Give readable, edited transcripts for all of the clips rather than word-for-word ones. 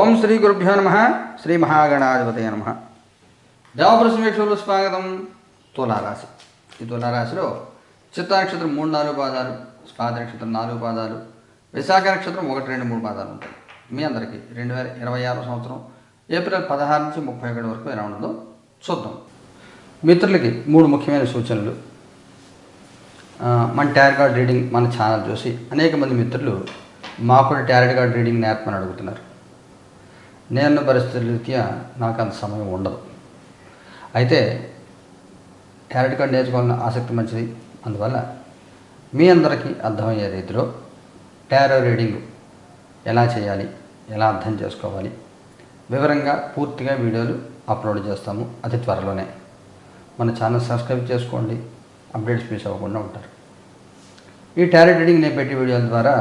ఓం శ్రీ గురుభ్యో నమ. శ్రీ మహాగణాధిపతయ నమ. దేవప్రసమేశ్వరులు స్వాగతం. తులారాశి. ఈ తులారాశిలో చిత్తా నక్షత్రం 3-4 పాదాలు, స్వాతి నక్షత్రం 4 పాదాలు, విశాఖ నక్షత్రం 1-2-3 పాదాలు ఉంటాయి. మీ అందరికీ 2026 సంవత్సరం ఏప్రిల్ 16 నుంచి 31 వరకు ఎలా ఉండదో చూద్దాం. మిత్రులకి 3 ముఖ్యమైన సూచనలు. మన టారో కార్డ్ రీడింగ్ మన ఛానల్ చూసి అనేక మంది మిత్రులు మాకు కూడా టారో కార్డ్ రీడింగ్ నేర్పమని అడుగుతున్నారు. నేను పరిస్థితుల రీత్యా నాకు అంత సమయం ఉండదు. అయితే టారో కార్డ్ నేర్చుకోవాలన్న ఆసక్తి మంచిది. అందువల్ల మీ అందరికీ అర్థమయ్యే రీతిలో టారో రీడింగ్ ఎలా చేయాలి, ఎలా అర్థం చేసుకోవాలి వివరంగా పూర్తిగా వీడియోలు అప్లోడ్ చేస్తాము అతి త్వరలోనే. మన ఛానల్ సబ్స్క్రైబ్ చేసుకోండి, అప్డేట్స్ మిస్ అవ్వకుండా ఉంటారు. ఈ టారో రీడింగ్ నేను పెట్టే వీడియోల ద్వారా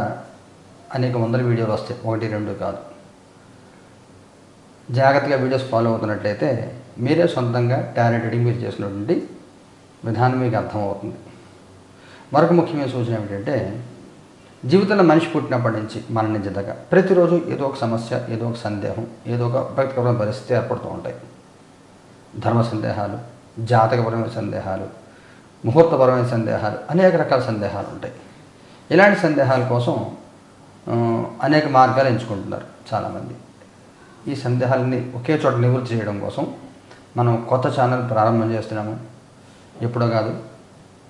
అనేక వందల వీడియోలు వస్తాయి, 1-2 కాదు. జాగ్రత్తగా వీడియోస్ ఫాలో అవుతున్నట్లయితే మీరే సొంతంగా టారో రీడింగ్ మీరు చేసినటువంటి విధానం మీకు అర్థమవుతుంది. మరొక ముఖ్యమైన సూచన ఏమిటంటే, జీవితంలో మనిషి పుట్టినప్పటి నుంచి మరణించేదాకా ప్రతిరోజు ఏదో ఒక సమస్య, ఏదో ఒక సందేహం, ఏదో ఒక ఉపయుక్తమైన పరిస్థితి ఏర్పడుతూ ఉంటాయి. ధర్మ సందేహాలు, జాతకపరమైన సందేహాలు, ముహూర్తపరమైన సందేహాలు, అనేక రకాల సందేహాలు ఉంటాయి. ఇలాంటి సందేహాల కోసం అనేక మార్గాలు ఎంచుకుంటున్నారు చాలామంది. ఈ సందేహాలని ఒకే చోట నివృత్తి చేయడం కోసం మనం కొత్త ఛానల్ ప్రారంభం చేస్తున్నాము. ఎప్పుడో కాదు,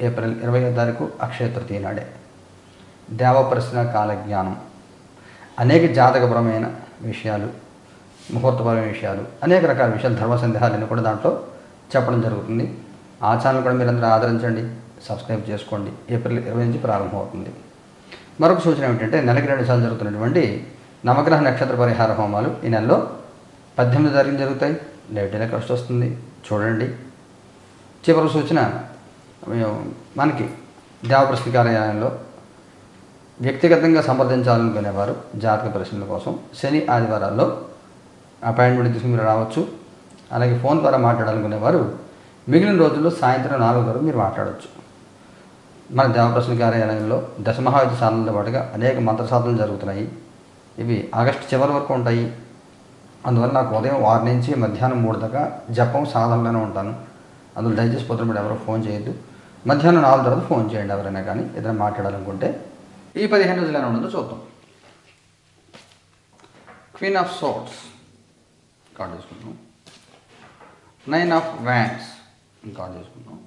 ఏప్రిల్ 20వ తారీఖు అక్షయ తృతీయ నాడే. దేవ ప్రశ్న కాలజ్ఞానం, అనేక జాతకపరమైన విషయాలు, ముహూర్తపరమైన విషయాలు, అనేక రకాల విషయాలు, ధర్మ సందేహాలన్నీ కూడా దాంట్లో చెప్పడం జరుగుతుంది. ఆ ఛానల్ కూడా మీరందరూ ఆదరించండి, సబ్స్క్రైబ్ చేసుకోండి. ఏప్రిల్ 20 నుంచి ప్రారంభమవుతుంది. మరొక సూచన ఏమిటంటే, నెలకి 2 సార్లు జరుగుతున్నటువంటి నవగ్రహ నక్షత్ర పరిహార హోమాలు ఈ నెలలో 18వ తారీఖున జరుగుతాయి. లైవ్ టెలికాస్ట్ వస్తుంది, చూడండి. చివరి సూచన, మనకి దేవప్రశ్న కార్యాలయంలో వ్యక్తిగతంగా సంప్రదించాలనుకునేవారు జాతక పరిశీలన కోసం శని ఆదివారాల్లో అపాయింట్మెంట్ తీసుకుని మీరు రావచ్చు. అలాగే ఫోన్ ద్వారా మాట్లాడాలనుకునేవారు మిగిలిన రోజుల్లో సాయంత్రం 4 వరకు మీరు మాట్లాడవచ్చు. మన దేవప్రశ్న కార్యాలయంలో దశమహాయుధ సాధనలతో పాటుగా అనేక మంత్ర సాధనలు జరుగుతున్నాయి. ఇవి ఆగస్టు చివరి వరకు ఉంటాయి. అందువల్ల నాకు ఉదయం 6 నుంచి మధ్యాహ్నం 3 దాకా జపం సాధనలోనే ఉంటాను. అందులో దయచేసి పొద్దున మీరు ఎవరో ఫోన్ చేయొద్దు. మధ్యాహ్నం 4 తర్వాత ఫోన్ చేయండి ఎవరైనా కానీ ఏదైనా మాట్లాడాలనుకుంటే. ఈ 15 రోజులు ఎలా ఉండదో చూద్దాం. క్వీన్ ఆఫ్ సోర్డ్స్ కార్డు తీసుకుంటాం. 9 ఆఫ్ వ్యాండ్స్ కార్డు తీసుకుంటాం.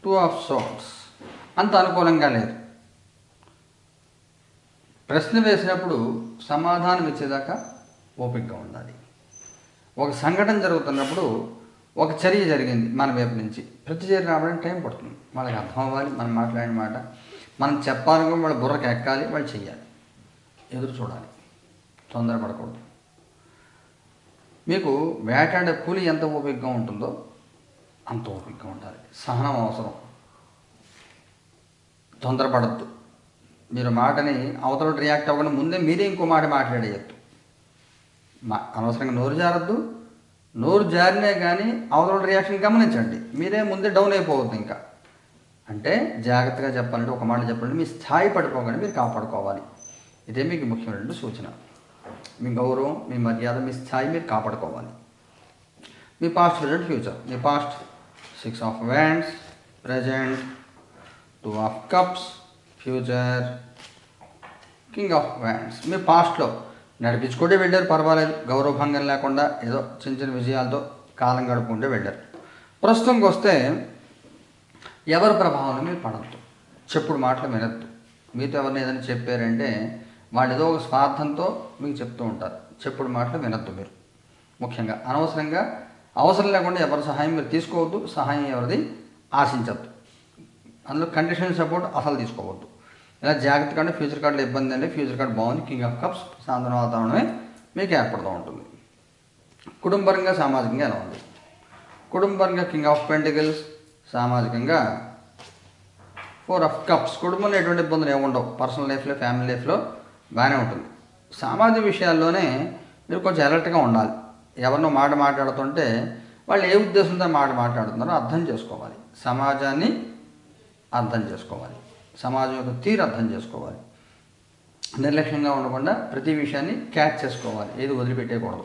2 ఆఫ్ సోర్డ్స్ అంత అనుకూలంగా లేదు. ప్రశ్న వేసినప్పుడు సమాధానం ఇచ్చేదాకా ఓపికగా ఉండాలి. ఒక సంఘటన జరుగుతున్నప్పుడు ఒక చర్య జరిగింది మన వైపు నుంచి, ప్రతి చర్య రావడానికి టైం పడుతుంది. వాళ్ళకి అర్థం అవ్వాలి, మనం మాట్లాడిన మాట మనం చెప్పాలనుకో వాళ్ళ బుర్రకి ఎక్కాలి, వాళ్ళు చెయ్యాలి. ఎదురు చూడాలి, తొందరపడకూడదు. మీకు వేటాడే కూలి ఎంత ఓపికగా ఉంటుందో అంత ఓపికగా ఉండాలి. సహనం అవసరం. తొందరపడద్దు. మీరు మాటని అవతల రియాక్ట్ అవ్వకుండా ముందే మీరే ఇంకో మాట మాట్లాడేయద్దు. అనవసరంగా నోరు జారద్దు. నోరు జారినే కానీ అవతల రియాక్షన్ గమనించండి. మీరే ముందే డౌన్ అయిపోవద్దు. ఇంకా అంటే జాగ్రత్తగా చెప్పాలంటే, ఒక మాట చెప్పాలంటే మీ స్థాయి పడిపోగానే మీరు కాపాడుకోవాలి. ఇదే మీకు ముఖ్యమైన సూచన. మీ గౌరవం, మీ మర్యాద, మీ స్థాయి మీరు కాపాడుకోవాలి. మీ పాస్ట్, ప్రజెంట్, ఫ్యూచర్. మీ past 6 of wands, present 2 of cups, future king of wands. మీ పాస్ట్లో నడిపించుకుంటే వెళ్ళారు, పర్వాలేదు, గౌరవభంగం లేకుండా ఏదో చిన్న చిన్న విజయాలతో కాలం గడుపుకుంటే వెళ్ళారు. ప్రస్తుతంకి వస్తే ఎవరి ప్రభావం మీరు పడద్దు. చెప్పుడు మాటలు వినద్దు. మీతో ఎవరిని ఏదైనా చెప్పారంటే వాళ్ళు ఏదో ఒక స్వార్థంతో మీకు చెప్తూ ఉంటారు. చెప్పుడు మాటలు వినద్దు. మీరు ముఖ్యంగా అనవసరంగా అవసరం లేకుండా ఎవరి సహాయం మీరు తీసుకోవద్దు. సహాయం ఎవరిది ఆశించద్దు. అందులో కండిషన్ సపోర్ట్ అసలు తీసుకోవద్దు. ఇలా జాగ్రత్తగా అంటే ఫ్యూచర్ కార్డులో ఇబ్బంది అండి. ఫ్యూచర్ కార్డు బాగుంది. కింగ్ ఆఫ్ కప్స్, సాంద్రణ వాతావరణమే మీకు ఏర్పడుతూ ఉంటుంది. కుటుంబపరంగా, సామాజికంగా ఎలా ఉంది? కుటుంబపరంగా కింగ్ ఆఫ్ పెంటికల్స్, సామాజికంగా 4 ఆఫ్ కప్స్. కుటుంబంలో ఎటువంటి ఇబ్బందులు ఏముండవు. పర్సనల్ లైఫ్లో, ఫ్యామిలీ లైఫ్లో బాగానే ఉంటుంది. సామాజిక విషయాల్లోనే మీరు కొంచెం అలర్ట్గా ఉండాలి. ఎవరినో మాట మాట్లాడుతుంటే వాళ్ళు ఏ ఉద్దేశంతో మాట్లాడుతున్నారో అర్థం చేసుకోవాలి. సమాజాన్ని అర్థం చేసుకోవాలి. సమాజం యొక్క తీరు అర్థం చేసుకోవాలి. నిర్లక్ష్యంగా ఉండకుండా ప్రతి విషయాన్ని క్యాచ్ చేసుకోవాలి, ఏది వదిలిపెట్టేయకూడదు,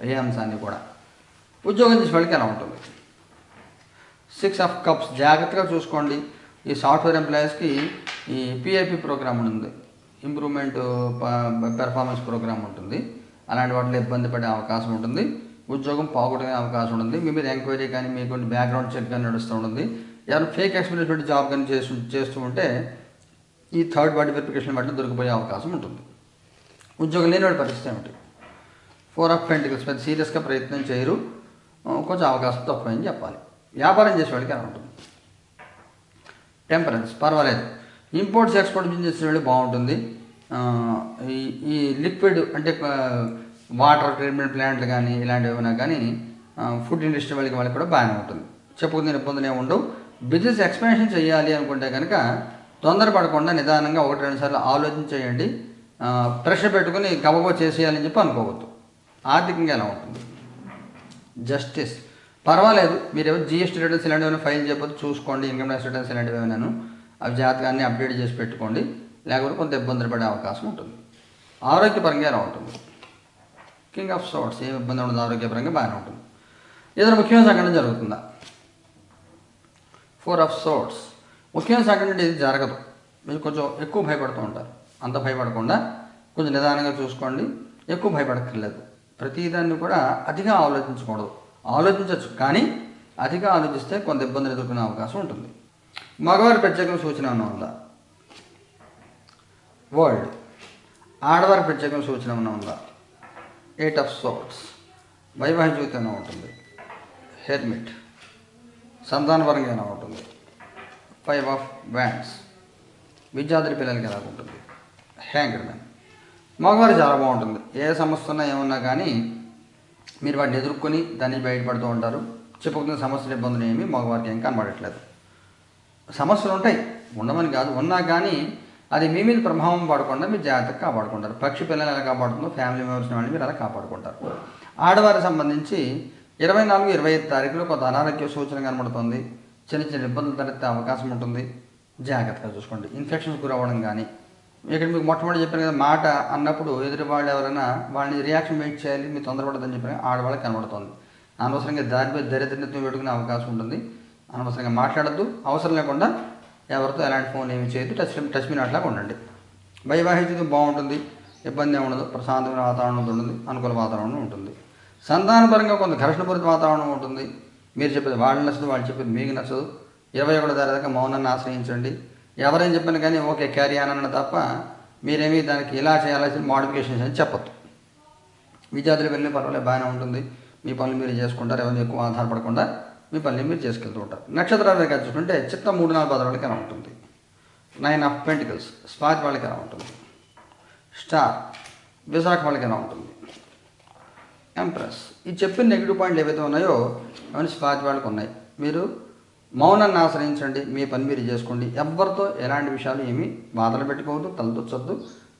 ఏ అంశాన్ని కూడా. ఉద్యోగం చేసే వాళ్ళకి ఎలా ఉంటుంది? 6 ఆఫ్ కప్స్, జాగ్రత్తగా చూసుకోండి. ఈ సాఫ్ట్వేర్ ఎంప్లాయీస్కి ఈ పిఐపి ప్రోగ్రామ్ ఉంది, ఇంప్రూవ్మెంట్ పెర్ఫార్మెన్స్ ప్రోగ్రామ్ ఉంటుంది. అలాంటి వాటిలో ఇబ్బంది పడే అవకాశం ఉంటుంది. ఉద్యోగం పోగొట్టుకునే అవకాశం ఉంటుంది. మీ మీద ఎంక్వైరీ కానీ మీకు బ్యాక్గ్రౌండ్ చెక్ కానీ నడుస్తూ ఉంటుంది. ఎవరైనా ఫేక్ ఎక్స్పీరియన్స్ పెట్టి జాబ్ కానీ చేస్తూ ఉంటే ఈ థర్డ్ పార్టీ వెరిఫికేషన్ వాటిలో దొరికిపోయే అవకాశం ఉంటుంది. ఉద్యోగం లేని వాడి పరిస్థితి ఏమిటి? 4 ఆఫ్ పెంటికల్స్, పెద్ద సీరియస్గా ప్రయత్నం చేయరు, కొంచెం అవకాశం తక్కువని చెప్పాలి. వ్యాపారం చేసేవాడికి ఎలా ఉంటుంది? టెంపరెన్స్, పర్వాలేదు. ఇంపోర్ట్స్ ఎక్స్పోర్ట్ బిజినెస్ చేసేవాళ్ళు బాగుంటుంది. ఈ లిక్విడ్ అంటే వాటర్ ట్రీట్మెంట్ ప్లాంట్లు కానీ ఇలాంటివి ఏమైనా కానీ ఫుడ్ ఇండస్ట్రీ వాళ్ళకి కూడా బాగానే ఉంటుంది. చెప్పుకునే ఇబ్బందులు ఏమి ఉండవు. బిజినెస్ ఎక్స్పాన్షన్ చేయాలి అనుకుంటే కనుక తొందరపడకుండా నిదానంగా 1-2 సార్లు ఆలోచించేయండి. ప్రెషర్ పెట్టుకుని గబగబా చేసేయాలని చెప్పి అనుకోవద్దు. ఆర్థికంగా ఎలా ఉంటుంది? జస్టిస్, పర్వాలేదు. మీరు ఏమో జిఎస్టీ రిటర్న్స్ ఇలాంటివి ఏమైనా ఫైల్ చేయకపోతే చూసుకోండి. ఇన్కమ్ ట్యాక్స్ రిటర్న్స్ ఇలాంటివి ఏమైనాను అవి జాగ్రత్తగా అప్డేట్ చేసి పెట్టుకోండి, లేకపోతే కొంత ఇబ్బందులు పడే అవకాశం ఉంటుంది. ఆరోగ్యపరంగా ఎలా ఉంటుంది? కింగ్ ఆఫ్ సోర్ట్స్, ఏం ఇబ్బంది ఉండదు, ఆరోగ్యపరంగా బాగానే ఉంటుంది. ఏదైనా ముఖ్యమైన సంఘటన జరుగుతుందా? 4 ఆఫ్ సోర్ట్స్, ముఖ్యమైన సంఘటన అంటే ఇది జరగదు. మీరు కొంచెం ఎక్కువ భయపడుతూ ఉంటారు. అంత భయపడకుండా కొంచెం నిదానంగా చూసుకోండి. ఎక్కువ భయపడక్కర్లేదు. ప్రతిదాన్ని కూడా అతిగా ఆలోచించకూడదు. ఆలోచించవచ్చు, కానీ అతిగా ఆలోచిస్తే కొంత ఇబ్బందులు ఎదుర్కొనే అవకాశం ఉంటుంది. మగవారి ప్రత్యేకమైన సూచన ఏమైనా ఉందా? వరల్డ్. ఆడవారి ప్రత్యేకమైన సూచన ఏమైనా ఉందా? 8 ఆఫ్ సోర్ట్స్, వైవాహిక జీవితం ఏమైనా ఉంటుంది? హెర్మిట్. సంతానపరంగా ఎలా ఉంటుంది? 5 ఆఫ్ వ్యాండ్స్, విద్యార్థుల పిల్లలకి ఎలా ఉంటుంది? Hanged man. మగవారు చాలా బాగుంటుంది. ఏ సమస్య ఉన్నా ఏమన్నా కానీ మీరు వాటిని ఎదుర్కొని దాన్ని బయటపడుతూ ఉంటారు. చెప్పుకున్న సమస్యలు ఇబ్బందులు ఏమీ మగవారికి ఏం కనబడట్లేదు. సమస్యలు ఉంటాయి, ఉండమని కాదు, ఉన్నా కానీ అది మీ మీద ప్రభావం పడకుండా మీరు జాగ్రత్తగా కాపాడుకుంటారు. పక్షి పిల్లలు ఎలా కాపాడుతుందో ఫ్యామిలీ మెంబర్స్ వాళ్ళని మీరు అలా కాపాడుకుంటారు. ఆడవారికి సంబంధించి 24-25 తారీఖులో కొంత అనారోగ్య సూచన కనబడుతుంది. చిన్న చిన్న ఇబ్బందులు తలెత్తే అవకాశం ఉంటుంది. జాగ్రత్తగా చూసుకోండి. ఇన్ఫెక్షన్స్ గురవ్వడం కానీ, ఇక్కడ మీకు మొట్టమొదటి చెప్పాను కదా, మాట అన్నప్పుడు ఎదుటి వాళ్ళు ఎవరైనా వాళ్ళని రియాక్షన్ వెయిట్ చేయాలి, మీరు తొందరపడదని చెప్పిన ఆడవాళ్ళకి కనబడుతుంది. అనవసరంగా దారిపై దరిద్రత్వం పెట్టుకునే అవకాశం ఉంటుంది. అనవసరంగా మాట్లాడద్దు, అవసరం లేకుండా ఎవరితో ఎలాంటి ఫోన్ ఏమి చేయొద్దు, టచ్ మీ నాట్లాగా ఉండండి. వైవాహిక జీవితం బాగుంటుంది, ఇబ్బంది ఏమి ఉండదు, ప్రశాంతమైన వాతావరణం ఉంటుంది, అనుకూల వాతావరణం ఉంటుంది. సంతానపరంగా కొంత ఘర్షణపూరిత వాతావరణం ఉంటుంది. మీరు చెప్పేది వాళ్ళు నచ్చదు, వాళ్ళు చెప్పేది మీకు నచ్చదు. 21 తారీఖు దాకా మౌనాన్ని ఆశ్రయించండి. ఎవరైనా చెప్పినా కానీ ఓకే క్యారీ అన్న తప్ప మీరేమీ దానికి ఇలా చేయాల్సిన మోడిఫికేషన్స్ అని చెప్పొద్దు. విద్యార్థులకు వెళ్ళిన పర్వాలేదు, బాగానే ఉంటుంది. మీ పనులు మీరు చేసుకుంటారు, ఎవరిని ఎక్కువ ఆధారపడకుండా మీ పనులు మీరు చేసుకెళ్తూ ఉంటారు. నక్షత్రాల దగ్గర చూసుకుంటే చిత్త 3-4 పద వాళ్ళకి ఎలా ఉంటుంది? 9 ఆఫ్ పెంటికల్స్, స్వాతి వాళ్ళకి ఎలా ఉంటుంది? స్టార్, విశాఖ వాళ్ళకి ఎలా ఉంటుంది? ఎంప్రెస్. ఈ చెప్పిన నెగిటివ్ పాయింట్లు ఏవైతే ఉన్నాయో అవన్నీ స్వాతి వాళ్ళకి ఉన్నాయి. మీరు మౌనాన్ని ఆశ్రయించండి, మీ పని మీరు చేసుకోండి. ఎవరితో ఎలాంటి విషయాలు ఏమీ బాధలు పెట్టుకోవద్దు, తలదొచ్చొద్దు,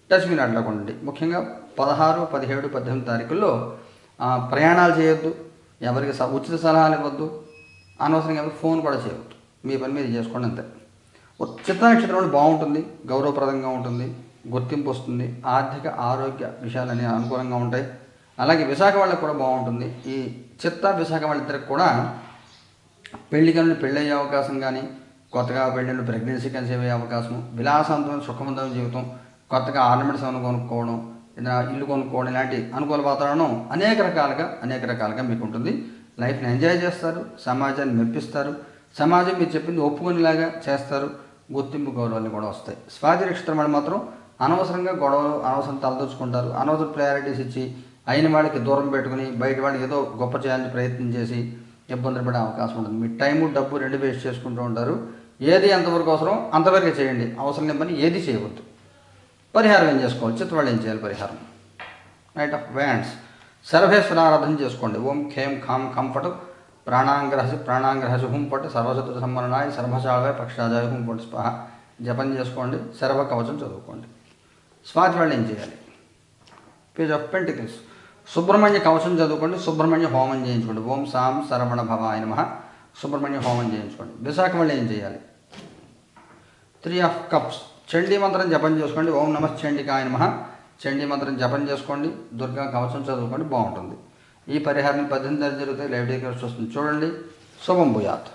టచ్ మీ నాట్లా ఉండండి. ముఖ్యంగా 16, 17, 18 తారీఖుల్లో ప్రయాణాలు చేయొద్దు, ఎవరికి ఉచిత సలహాలు ఇవ్వద్దు, అనవసరంగా ఫోన్ కూడా చేయవద్దు. మీ పని మీరు చేసుకోండి, అంతే. చిత్త నక్షత్రం బాగుంటుంది, గౌరవప్రదంగా ఉంటుంది, గుర్తింపు వస్తుంది, ఆర్థిక ఆరోగ్య విషయాలన్నీ అనుకూలంగా ఉంటాయి. అలాగే విశాఖ వాళ్ళకి కూడా బాగుంటుంది. ఈ చిత్త విశాఖ వాళ్ళిద్దరికి కూడా పెళ్లి కనులు పెళ్ళయ్యే అవకాశం కానీ, కొత్తగా పెళ్ళిళ్ళు ప్రెగ్నెన్సీ కన్సీవ్ అయ్యే అవకాశం, విలాసవంతమైన సుఖవంతమైన జీవితం, కొత్తగా ఆర్నమెంట్స్ ఏమైనా కొనుక్కోవడం, ఏదైనా ఇల్లు కొనుక్కోవడం, ఇలాంటి అనుకూల వాతావరణం అనేక రకాలుగా మీకు ఉంటుంది. లైఫ్ని ఎంజాయ్ చేస్తారు, సమాజాన్ని మెప్పిస్తారు, సమాజం మీరు చెప్పింది ఒప్పుకునేలాగా చేస్తారు, గుర్తింపు గౌరవాలు కూడా వస్తాయి. స్వాతి నక్షత్రం వాళ్ళు మాత్రం అనవసరంగా గొడవలు, అనవసరం తలదొచ్చుకుంటారు. అనవసరం ప్రయారిటీస్ ఇచ్చి అయిన వాళ్ళకి దూరం పెట్టుకుని బయట వాళ్ళకి ఏదో గొప్ప చేయాలని ప్రయత్నం చేసి ఇబ్బందులు పడే అవకాశం ఉంటుంది. మీ టైము డబ్బు 2 వేస్ట్ చేసుకుంటూ ఉంటారు. ఏది ఎంతవరకు అవసరం అంతవరకే చేయండి, అవసరం లేని పని ఏది చేయవద్దు. పరిహారం ఏం చేసుకోవాలి? చిత్తవాళ్ళు ఏం చేయాలి పరిహారం? 8 ఆఫ్ వ్యాండ్స్, సర్వేశ్వర ఆరాధన చేసుకోండి. ఓం ఖేం ఖాం కంఫట్ ప్రాణాంగ్రహసి హుంపట్ సర్వశత్రు సంవరణాయ సర్వశాళాయ పక్షాజాయ హుంపట్ స్పహ జపం చేసుకోండి. సర్వ కవచం చదువుకోండి. స్వాతి వాళ్ళు ఏం చేయాలి? పేజ్ ఆఫ్ పెంటికల్స్, సుబ్రహ్మణ్య కవచం చదువుకోండి, సుబ్రహ్మణ్య హోమం చేయించుకోండి. ఓం సాం సరవణ భవాయ నమః సుబ్రహ్మణ్య హోమం చేయించుకోండి. విశాఖ వాళ్ళు ఏం చేయాలి? 3 ఆఫ్ కప్స్, చండీ మంత్రం జపం చేసుకోండి. ఓం నమః చండికాయ నమః చండీ మంత్రం జపం చేసుకోండి. దుర్గా కవచం చదువుకోండి, బాగుంటుంది. ఈ పరిహారం 18 జరుగుతాయి. లైవ్ టెలికాస్ట్ వస్తుంది, చూడండి. శుభం భూయాత్.